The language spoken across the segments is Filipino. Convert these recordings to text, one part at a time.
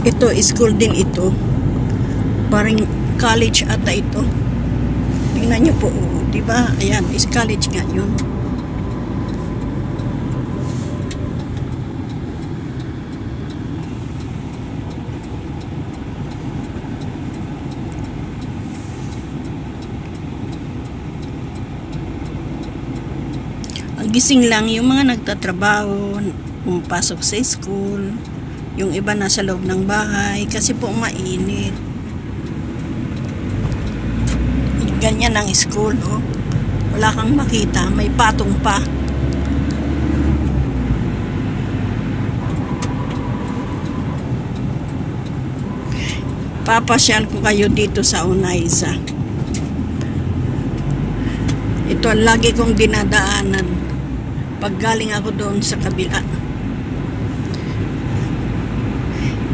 Ito, school din ito. Parang college ata ito. Tingnan nyo po, oh, diba? Ayan, is college nga yun. Ang gising lang yung mga nagtatrabaho, pumapasok sa school, yung iba nasa loob ng bahay kasi po mainit. Ganyan ang school, oh. Wala kang makita, may patong pa. Papasyal ko kayo dito sa Onaysa. Ito ang lagi kong dinadaanan pag galing ako doon sa kabila.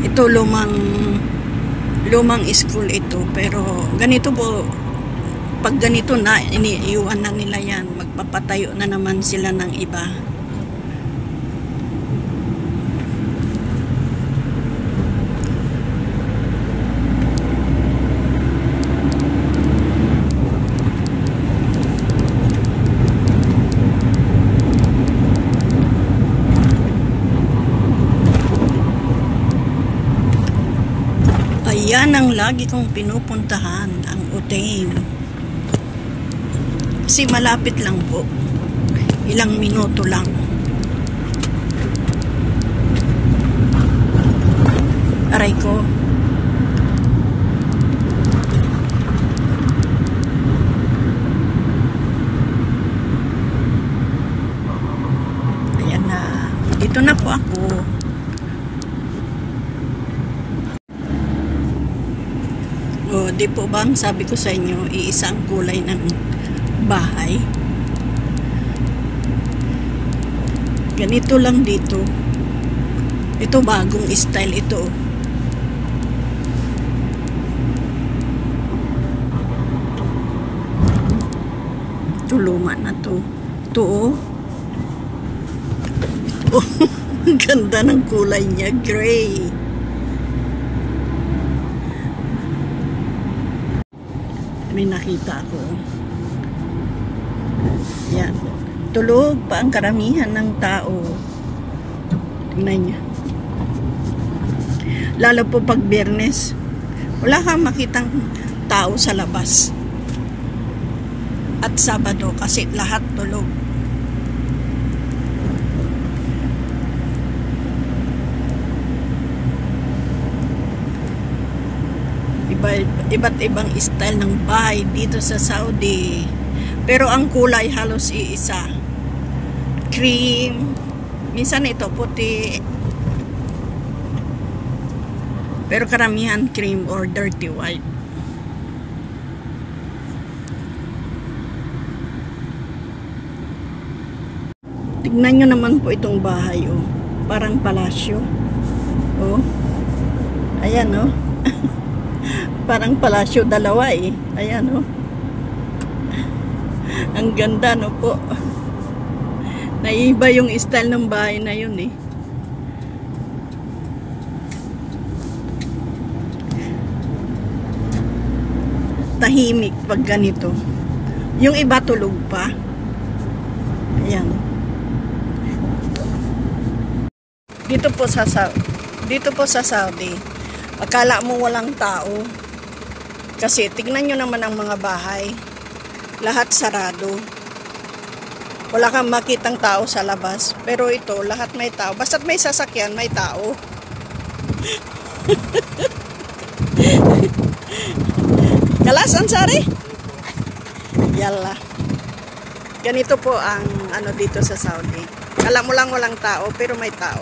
Ito lumang school ito, pero ganito po, pag ganito na iniiwan na nila yan, magpapatayo na naman sila ng iba. Ayan ang lagi kong pinupuntahan, ang Utame. Kasi malapit lang po. Ilang minuto lang. Aray ko. Ayan na. Dito na po ako. O, di po bang sabi ko sa inyo, iisang kulay ng bahay. Ganito lang dito. Ito bagong style ito. Ito luma na to. Ito oh. Oh, ang ganda ng kulay niya, gray. May nakita ako. Yan. Tulog pa ang karamihan ng tao. Tingnan niya. Lalo po pag Biyernes, wala kang makitang tao sa labas. At Sabado kasi lahat tulog. Iba't ibang style ng bahay dito sa Saudi, pero ang kulay halos iisa, cream, minsan ito puti, pero karamihan cream or dirty white. Tignan nyo naman po itong bahay, oh. Parang palasyo, oh. Ayan, oh. Parang palasyo dalawa eh. Ayan oh. Ang ganda no po. Naiba yung style ng bahay na yun eh. Tahimik pag ganito. Yung iba tulog pa. Ayan. Dito po sa Saudi, akala mo walang tao. Kasi tignan nyo naman ang mga bahay. Lahat sarado. Wala kang makitang tao sa labas. Pero ito, lahat may tao. Basta't may sasakyan, may tao. Kalasan, sari? Yalla. Ganito po ang ano dito sa Saudi. Alam mo lang walang tao, pero may tao.